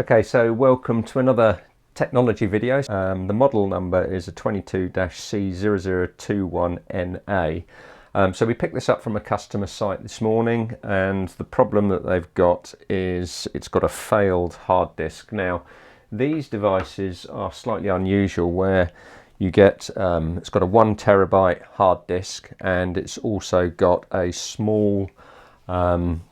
Okay, so welcome to another technology video. The model number is a 22-C0021NA. So we picked this up from a customer site this morning, and the problem that they've got is it's got a failed hard disk. Now, these devices are slightly unusual where you get, it's got a 1 terabyte hard disk, and it's also got a small M2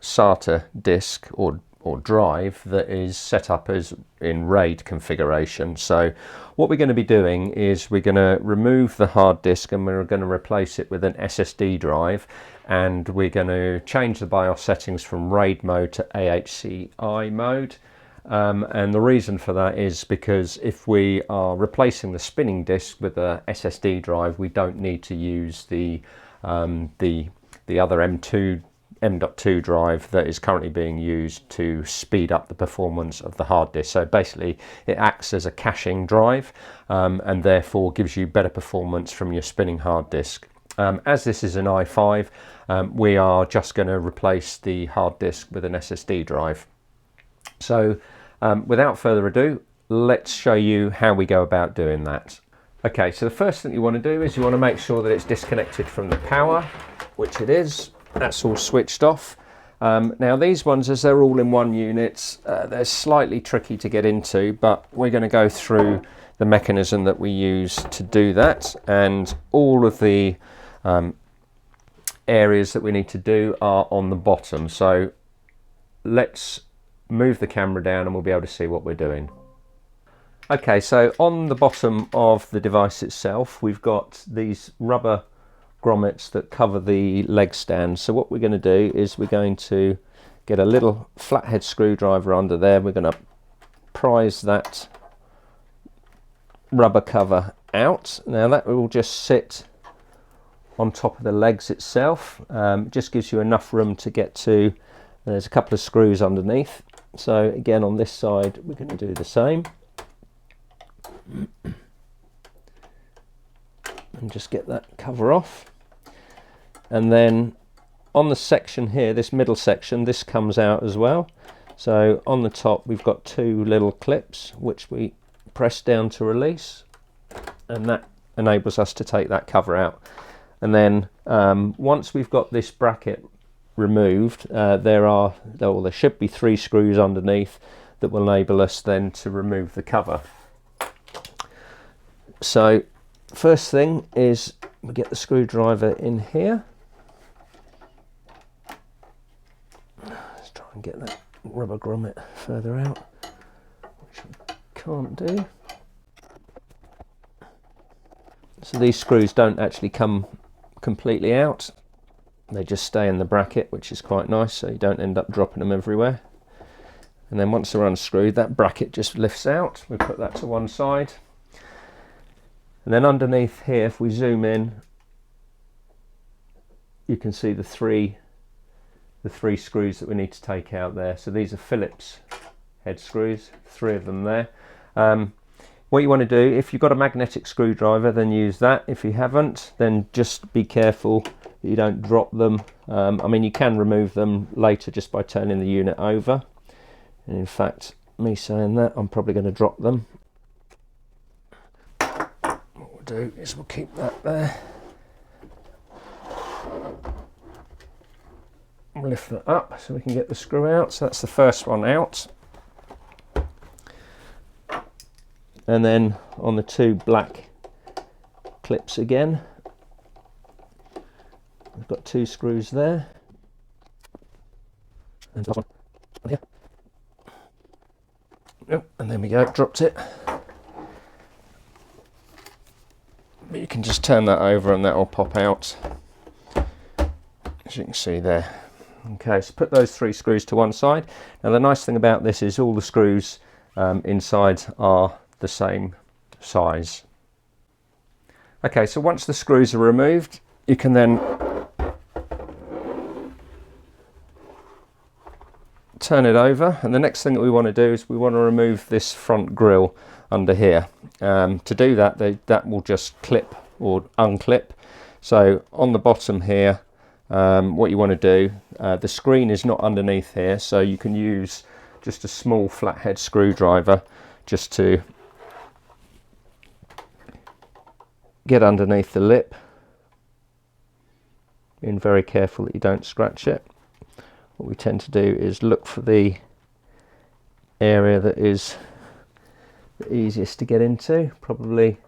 SATA disk or drive that is set up as in RAID configuration. So what we're going to be doing is we're going to remove the hard disk and we're going to replace it with an SSD drive, and we're going to change the BIOS settings from RAID mode to AHCI mode. And the reason for that is because if we are replacing the spinning disk with a SSD drive, we don't need to use the other M.2 drive that is currently being used to speed up the performance of the hard disk. So basically it acts as a caching drive, and therefore gives you better performance from your spinning hard disk. As this is an i5, we are just going to replace the hard disk with an SSD drive. So without further ado, let's show you how we go about doing that. Okay, so the first thing you want to do is you want to make sure that it's disconnected from the power, which it is. That's all switched off. Now these ones, as they're all in one unit, they're slightly tricky to get into, but we're going to go through the mechanism that we use to do that, and all of the areas that we need to do are on the bottom. So let's move the camera down and we'll be able to see what we're doing. Okay, so on the bottom of the device itself, we've got these rubber grommets that cover the leg stand. So what we're going to do is we're going to get a little flathead screwdriver under there. We're going to prise that rubber cover out. Now that will just sit on top of the legs itself. It just gives you enough room to get to. There's a couple of screws underneath. So again, on this side we're going to do the same and just get that cover off. And then on the section here, this middle section, this comes out as well. So on the top we've got two little clips which we press down to release, and that enables us to take that cover out. And then once we've got this bracket removed, there should be 3 screws underneath that will enable us then to remove the cover. So first thing is we get the screwdriver in here. Let's try and get that rubber grommet further out, which we can't do. So these screws don't actually come completely out. They just stay in the bracket, which is quite nice, so you don't end up dropping them everywhere. And then once they're unscrewed, that bracket just lifts out. We put that to one side. And then underneath here, if we zoom in, you can see the three screws that we need to take out there. So these are Phillips head screws, 3 of them there. What you want to do, if you've got a magnetic screwdriver, then use that. If you haven't, then just be careful that you don't drop them. I mean, you can remove them later just by turning the unit over. And in fact, me saying that, I'm probably going to drop them. What we'll do is we'll keep that there. We'll lift that up so we can get the screw out. So that's the first one out. And then on the 2 black clips again, we've got 2 screws there. And one here. Oh, and there we go, dropped it. But you can just turn that over and that will pop out, as you can see there. Okay, so put those 3 screws to one side. Now the nice thing about this is all the screws inside are the same size. Okay, so once the screws are removed, you can then turn it over, and the next thing that we want to do is we want to remove this front grille under here. To do that, that will just clip or unclip. So on the bottom here, what you want to do, the screen is not underneath here, so you can use just a small flathead screwdriver just to get underneath the lip. Being very careful that you don't scratch it. What we tend to do is look for the area that is the easiest to get into, probably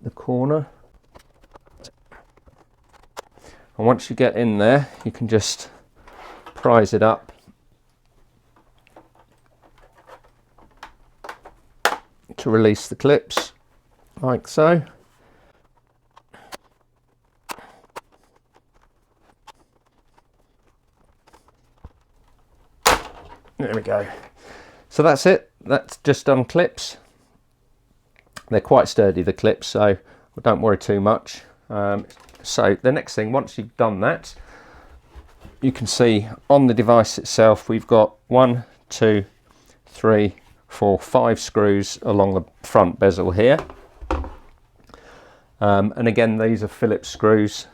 the corner. And once you get in there, you can just prise it up to release the clips, like so. There we go. So that's it. That's just unclips. They're quite sturdy, the clips, so don't worry too much. So the next thing, once you've done that, you can see on the device itself we've got 1, 2, 3, 4, 5 screws along the front bezel here. And again, these are Phillips screws.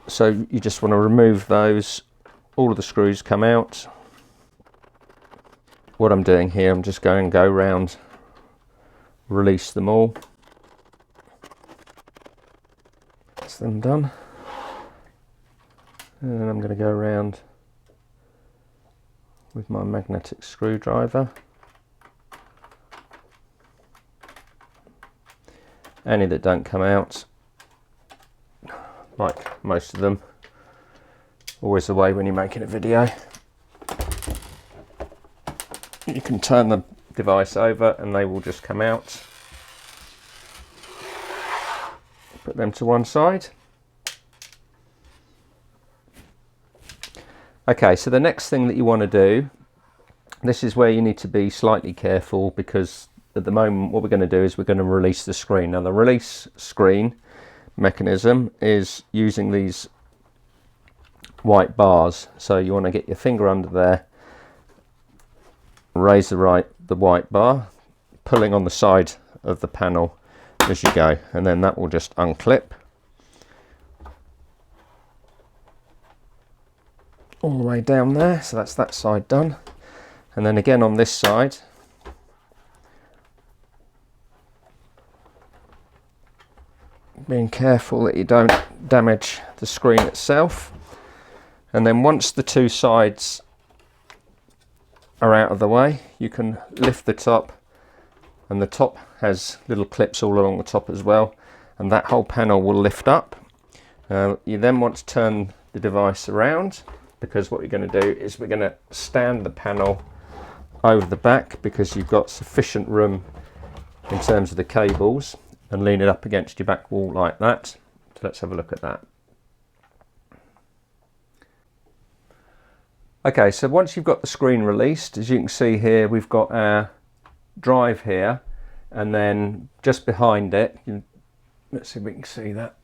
So you just want to remove those. All of the screws come out. What I'm doing here, I'm just going to go round, release them all. That's them done. And I'm going to go around with my magnetic screwdriver. Any that don't come out, like most of them, always the way when you're making a video. You can turn the device over and they will just come out. Put them to one side. Okay, so the next thing that you want to do, this is where you need to be slightly careful, because at the moment what we're going to do is we're going to release the screen. Now the release screen mechanism is using these white bars, so you want to get your finger under there, raise the white bar, pulling on the side of the panel as you go, and then that will just unclip all the way down there. So that's that side done, and then again on this side, being careful that you don't damage the screen itself. And then once the two sides are out of the way, you can lift the top, and the top has little clips all along the top as well, and that whole panel will lift up. You then want to turn the device around, because what you're going to do is we're going to stand the panel over the back, because you've got sufficient room in terms of the cables, and lean it up against your back wall like that. So let's have a look at that. Okay, so once you've got the screen released, as you can see here, we've got our drive here, and then just behind it, let's see if we can see that.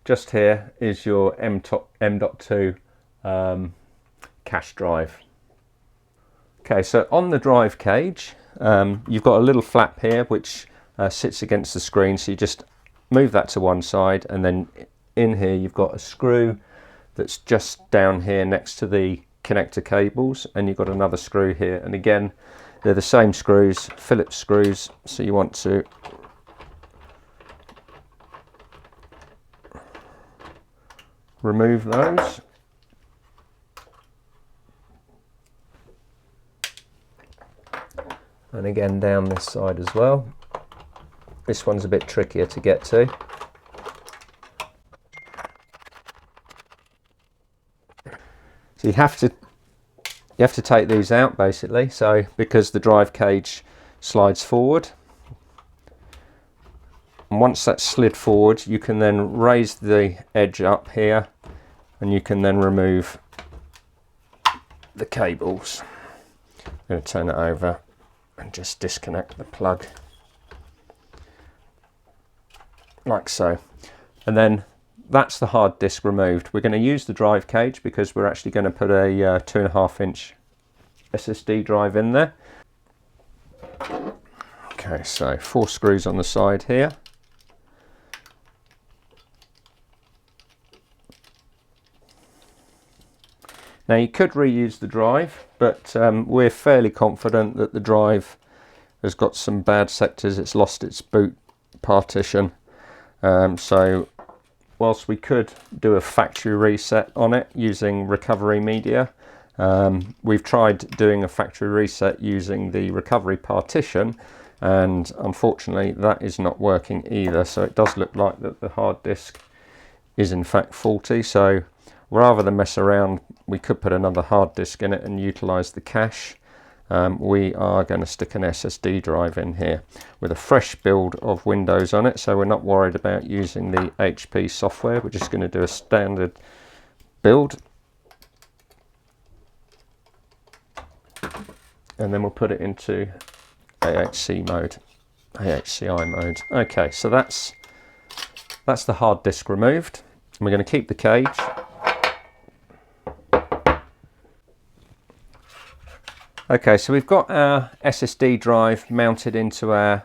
Just here is your M.2 cache drive. Okay, so on the drive cage, you've got a little flap here which sits against the screen, so you just move that to one side, and then in here you've got a screw that's just down here next to the connector cables, and you've got another screw here, and again they're the same screws, Phillips screws, so you want to remove those. And again down this side as well. This one's a bit trickier to get to. So you have to take these out basically, so because the drive cage slides forward. And once that's slid forward, you can then raise the edge up here, and you can then remove the cables. I'm going to turn it over and just disconnect the plug like so, and then that's the hard disk removed. We're going to use the drive cage because we're actually going to put a 2.5 inch SSD drive in there. Okay, so 4 screws on the side here. Now you could reuse the drive, but we're fairly confident that the drive has got some bad sectors. It's lost its boot partition. So whilst we could do a factory reset on it using recovery media, we've tried doing a factory reset using the recovery partition, and unfortunately that is not working either. So it does look like that the hard disk is in fact faulty. So rather than mess around, we could put another hard disk in it and utilize the cache. We are going to stick an SSD drive in here with a fresh build of Windows on it, so we're not worried about using the HP software. We're just going to do a standard build, and then we'll put it into AHCI mode. Okay, so that's the hard disk removed. And we're going to keep the cage. Okay, so we've got our SSD drive mounted into our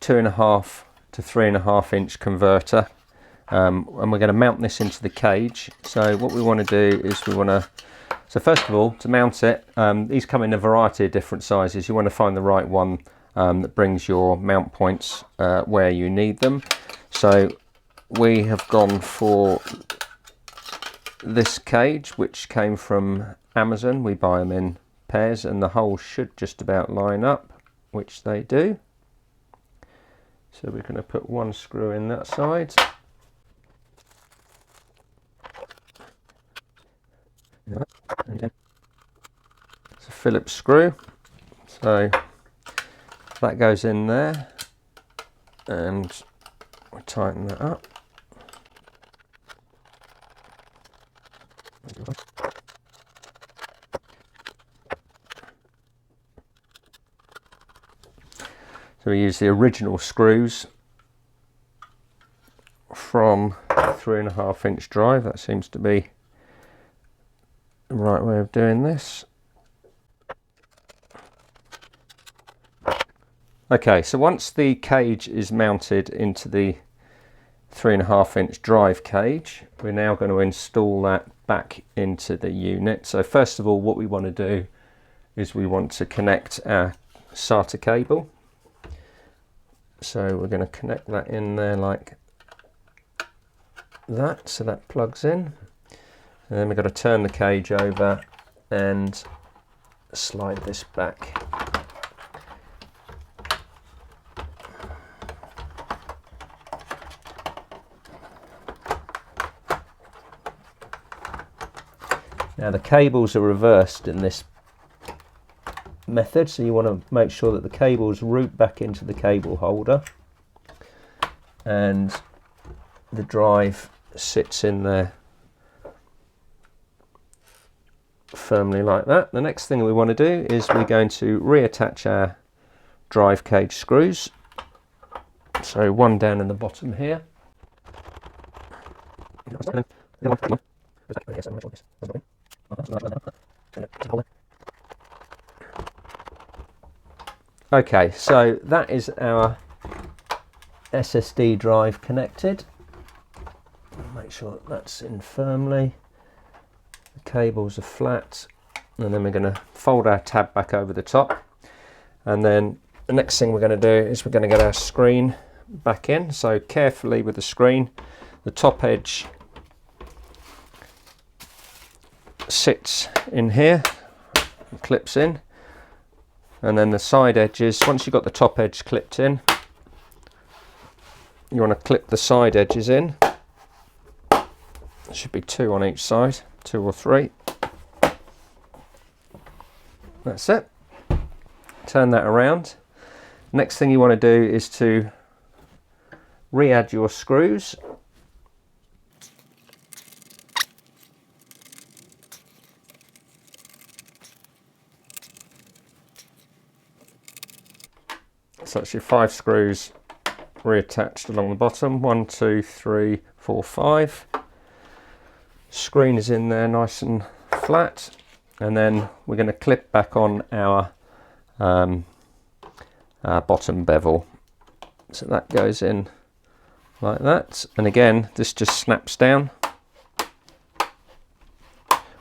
2.5 to 3.5 inch converter, and we're going to mount this into the cage. So what we want to do is so first of all, to mount it, these come in a variety of different sizes. You want to find the right one that brings your mount points where you need them. So we have gone for this cage, which came from Amazon. We buy them in pairs, and the holes should just about line up, which they do. So we're going to put 1 screw in that side. It's a Phillips screw, so that goes in there, and we'll tighten that up. So we use the original screws from 3.5 inch drive. That seems to be the right way of doing this. Okay, so once the cage is mounted into the 3.5 inch drive cage, we're now going to install that back into the unit. So first of all, what we want to do is we want to connect our SATA cable. So we're going to connect that in there like that, so that plugs in. And then we've got to turn the cage over and slide this back. Now the cables are reversed in this method, so you want to make sure that the cables route back into the cable holder and the drive sits in there firmly like that. The next thing we want to do is we're going to reattach our drive cage screws. So 1 down in the bottom here. Okay, so that is our SSD drive connected. Make sure that that's in firmly. The cables are flat, and then we're going to fold our tab back over the top. And then the next thing we're going to do is we're going to get our screen back in. So carefully with the screen, the top edge sits in here, clips in, and then the side edges, once you've got the top edge clipped in, you want to clip the side edges in. There should be 2 on each side, 2 or 3. That's it. Turn that around. Next thing you want to do is to re-add your screws. So that's your 5 screws reattached along the bottom. 1, 2, 3, 4, 5. Screen is in there nice and flat, and then we're going to clip back on our bottom bevel. So that goes in like that, and again this just snaps down,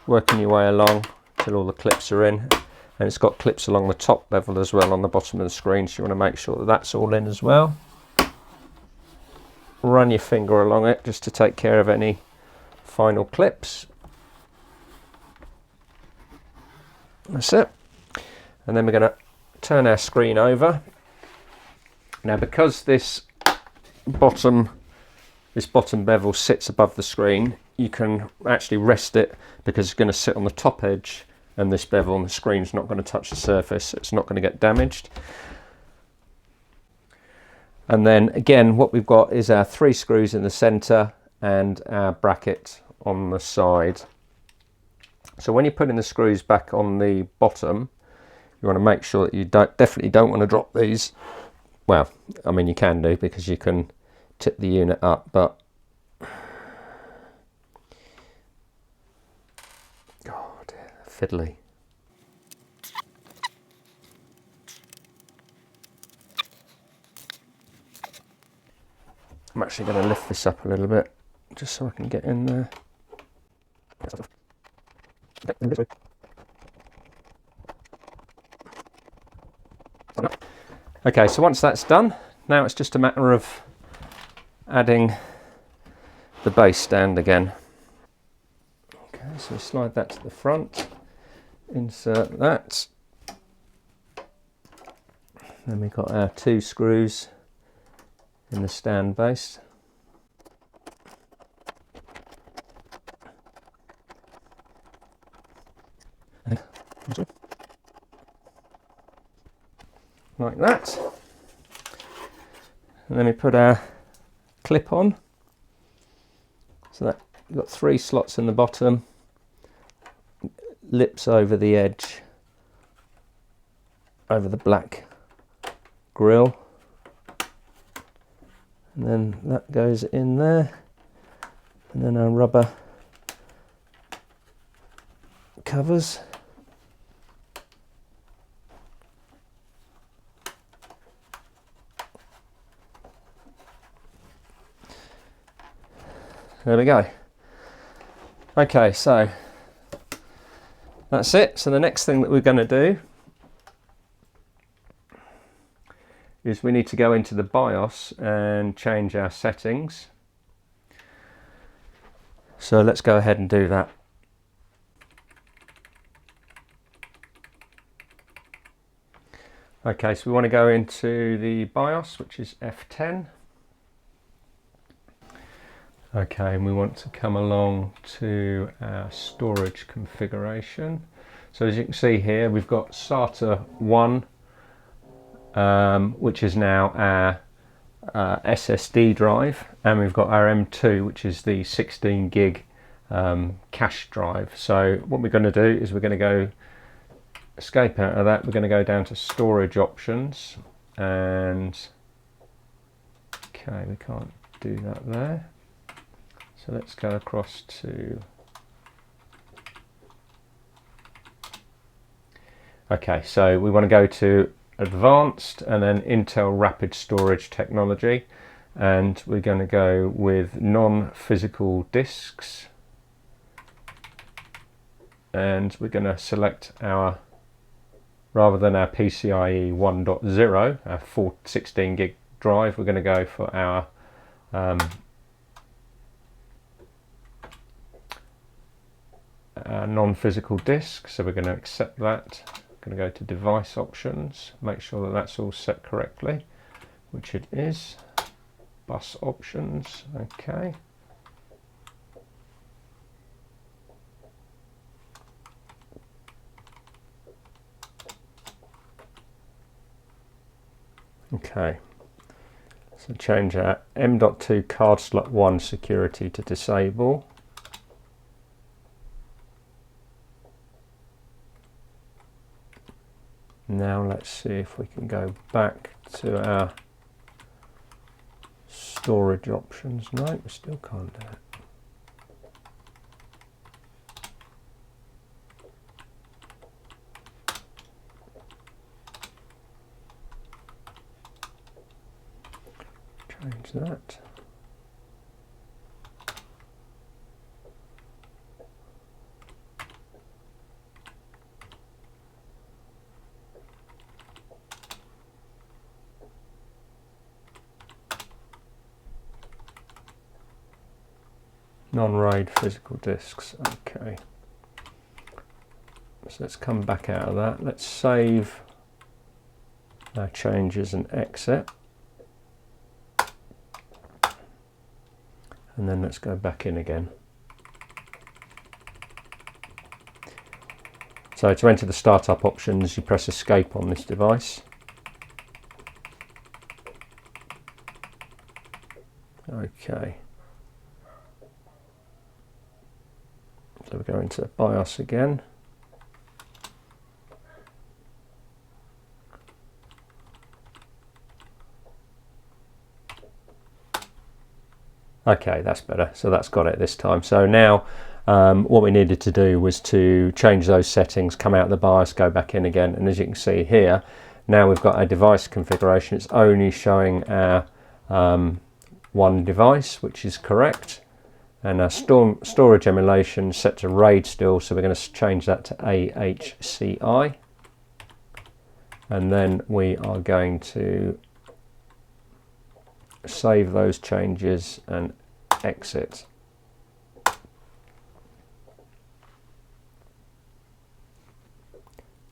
working your way along till all the clips are in, and it's got clips along the top bevel as well on the bottom of the screen, so you want to make sure that that's all in as well. Run your finger along it just to take care of any final clips. That's it. And then we're going to turn our screen over. Now, because this bottom bevel sits above the screen, you can actually rest it, because it's going to sit on the top edge, and this bevel on the screen's not going to touch the surface, so it's not going to get damaged. And then again, what we've got is our 3 screws in the center and our bracket on the side. So when you're putting the screws back on the bottom, you want to make sure that you definitely don't want to drop these. Well, I mean, you can do, because you can tip the unit up, but oh dear, fiddly. I'm actually going to lift this up a little bit just so I can get in there. Okay, so once that's done, now it's just a matter of adding the base stand again. Okay, so slide that to the front, insert that. Then we've got our 2 screws in the stand base. Like that. And then we put our clip on. So that you've got 3 slots in the bottom, lips over the edge, over the black grill. And then that goes in there, and then our rubber covers. There we go. Okay, so that's it. So the next thing that we're going to do is we need to go into the BIOS and change our settings. So let's go ahead and do that. Okay, so we want to go into the BIOS, which is F10. Okay, and we want to come along to our storage configuration. So as you can see here, we've got SATA 1, which is now our SSD drive, and we've got our M2, which is the 16 gig cache drive. So what we're going to do is we're going to go escape out of that. We're going to go down to storage options, and okay, we can't do that there. So let's go across to, okay, so we want to go to Advanced and then Intel Rapid Storage Technology, and we're going to go with non-physical disks, and we're going to select our, rather than our PCIe 1.0, our 16 gig drive, we're going to go for our non-physical disk. So we're going to accept that. Going to go to device options, make sure that that's all set correctly, which it is. Bus options, okay. Okay, so change our M.2 card slot 1 security to disable. Now let's see if we can go back to our storage options. No, we still can't do it. that. Non-RAID physical disks. Okay. So let's come back out of that. Let's save our changes and exit. And then let's go back in again. So to enter the startup options, you press escape on this device. Okay. So we go into BIOS again. Okay, that's better. So that's got it this time. So now what we needed to do was to change those settings, come out of the BIOS, go back in again. And as you can see here, now we've got a device configuration. It's only showing our one device, which is correct. And our storage emulation set to RAID still, so we're going to change that to AHCI. And then we are going to save those changes and exit.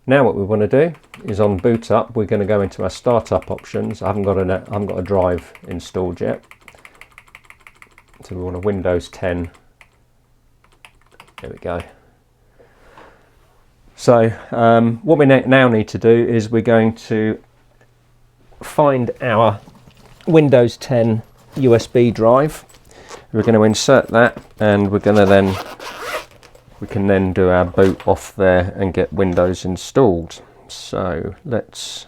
Now what we want to do is on boot up, we're going to go into our startup options. I haven't got a drive installed yet. So we want a Windows 10. There we go. So what we now need to do is we're going to find our Windows 10 USB drive. We're going to insert that, and we can then do our boot off there and get Windows installed. So let's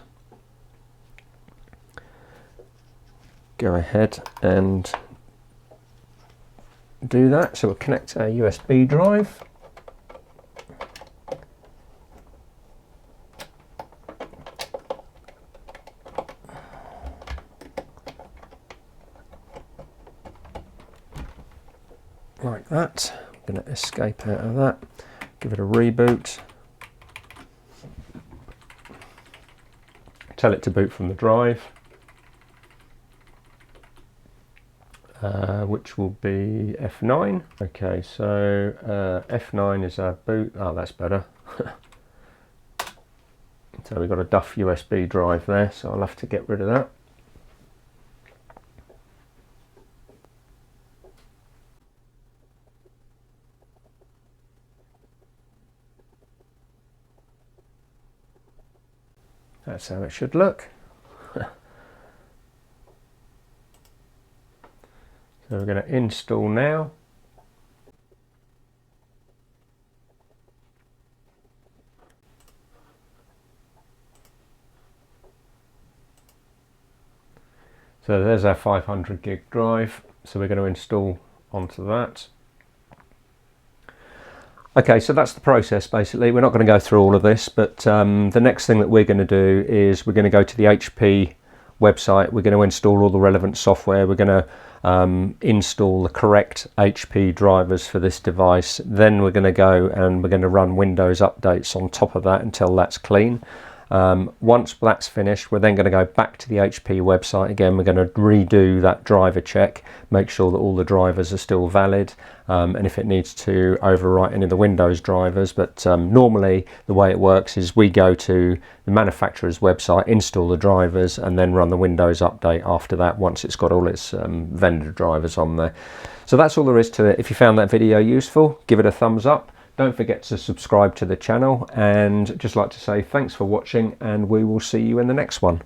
go ahead and do that. So we'll connect our USB drive. Like that. I'm going to escape out of that, give it a reboot, tell it to boot from the drive, which will be F9. Okay, so F9 is our boot. Oh, that's better. So we've got a duff USB drive there, so I'll have to get rid of that. That's how it should look. So we're going to install now. So there's our 500 gig drive. So we're going to install onto that. Okay, so that's the process basically. We're not going to go through all of this, but the next thing that we're going to do is we're going to go to the HP website. We're going to install all the relevant software. We're going to install the correct HP drivers for this device. Then we're going to go and we're going to run Windows updates on top of that until that's clean. Once that's finished, we're then going to go back to the HP website again. We're going to redo that driver check, make sure that all the drivers are still valid, and if it needs to overwrite any of the Windows drivers. But normally the way it works is we go to the manufacturer's website, install the drivers, and then run the Windows update after that once it's got all its vendor drivers on there. So that's all there is to it. If you found that video useful, give it a thumbs up. Don't forget to subscribe to the channel, and just like to say thanks for watching, and we will see you in the next one.